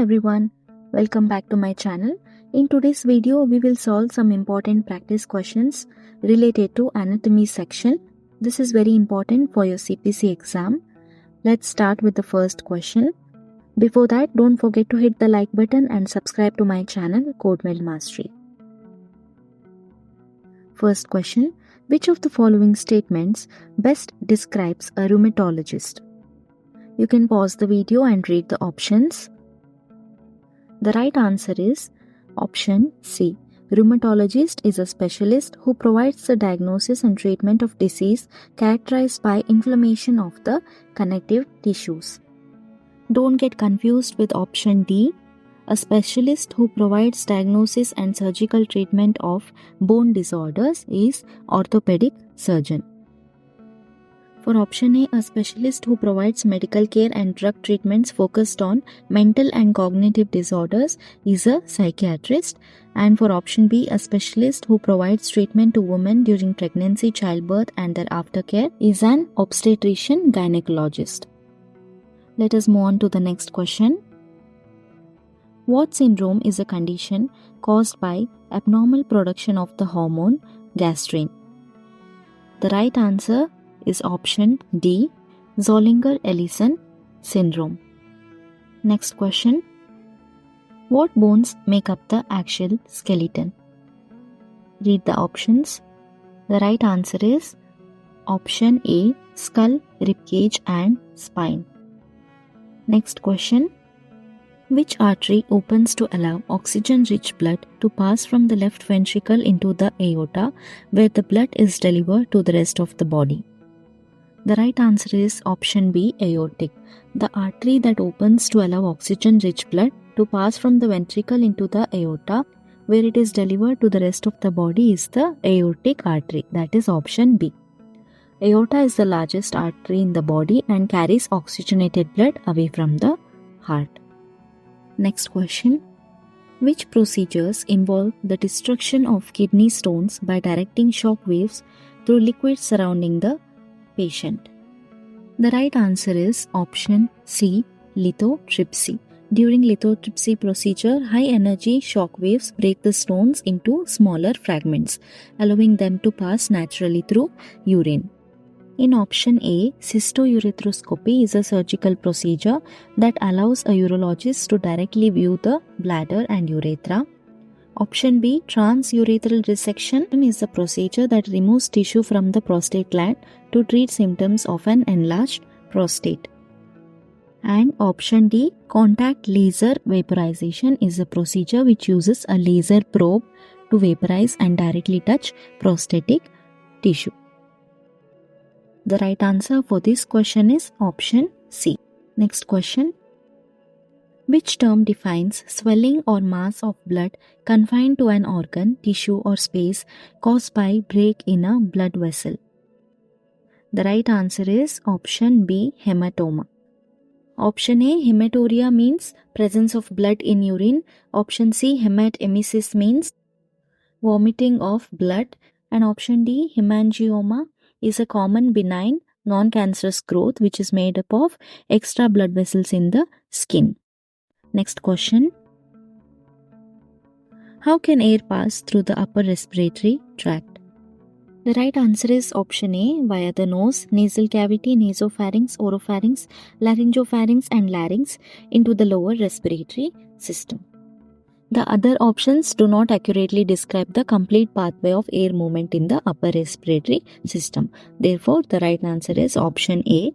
everyone, welcome back to my channel. In today's video, we will solve some important practice questions related to anatomy section. This is very important for your CPC exam. Let's start with the first question. Before that, don't forget to hit the like button and subscribe to my channel, CodeMail Mastery. First question, which of the following statements best describes a rheumatologist? You can pause the video and read the options. The right answer is option C. Rheumatologist is a specialist who provides the diagnosis and treatment of disease characterized by inflammation of the connective tissues. Don't get confused with option D. A specialist who provides diagnosis and surgical treatment of bone disorders is orthopedic surgeon. For option A specialist who provides medical care and drug treatments focused on mental and cognitive disorders is a psychiatrist. And for option B, a specialist who provides treatment to women during pregnancy, childbirth and their aftercare is an obstetrician gynecologist. Let us move on to the next question. What syndrome is a condition caused by abnormal production of the hormone gastrin? The right answer is option D, Zollinger-Ellison syndrome. Next question. What bones make up the axial skeleton? Read the options. The right answer is option A, skull, ribcage and spine. Next question. Which artery opens to allow oxygen-rich blood to pass from the left ventricle into the aorta, where the blood is delivered to the rest of the body? The right answer is option B, aortic. The artery that opens to allow oxygen-rich blood to pass from the ventricle into the aorta, where it is delivered to the rest of the body, is the aortic artery. That is option B. Aorta is the largest artery in the body and carries oxygenated blood away from the heart. Next question. Which procedures involve the destruction of kidney stones by directing shock waves through liquids surrounding the patient? The right answer is option C, lithotripsy. During lithotripsy procedure, high energy shock waves break the stones into smaller fragments, allowing them to pass naturally through urine. In option A, cystourethropy is a surgical procedure that allows a urologist to directly view the bladder and urethra. Option B, transurethral resection is a procedure that removes tissue from the prostate gland to treat symptoms of an enlarged prostate. And option D, contact laser vaporization is a procedure which uses a laser probe to vaporize and directly touch prostatic tissue. The right answer for this question is option C. Next question. Which term defines swelling or mass of blood confined to an organ, tissue or space caused by break in a blood vessel? The right answer is option B, hematoma. Option A, hematuria means presence of blood in urine. Option C, hematemesis means vomiting of blood. And option D, hemangioma is a common benign non-cancerous growth which is made up of extra blood vessels in the skin. Next question. How can air pass through the upper respiratory tract? The right answer is option A, via the nose, nasal cavity, nasopharynx, oropharynx, laryngopharynx and larynx into the lower respiratory system. The other options do not accurately describe the complete pathway of air movement in the upper respiratory system. Therefore, the right answer is option A,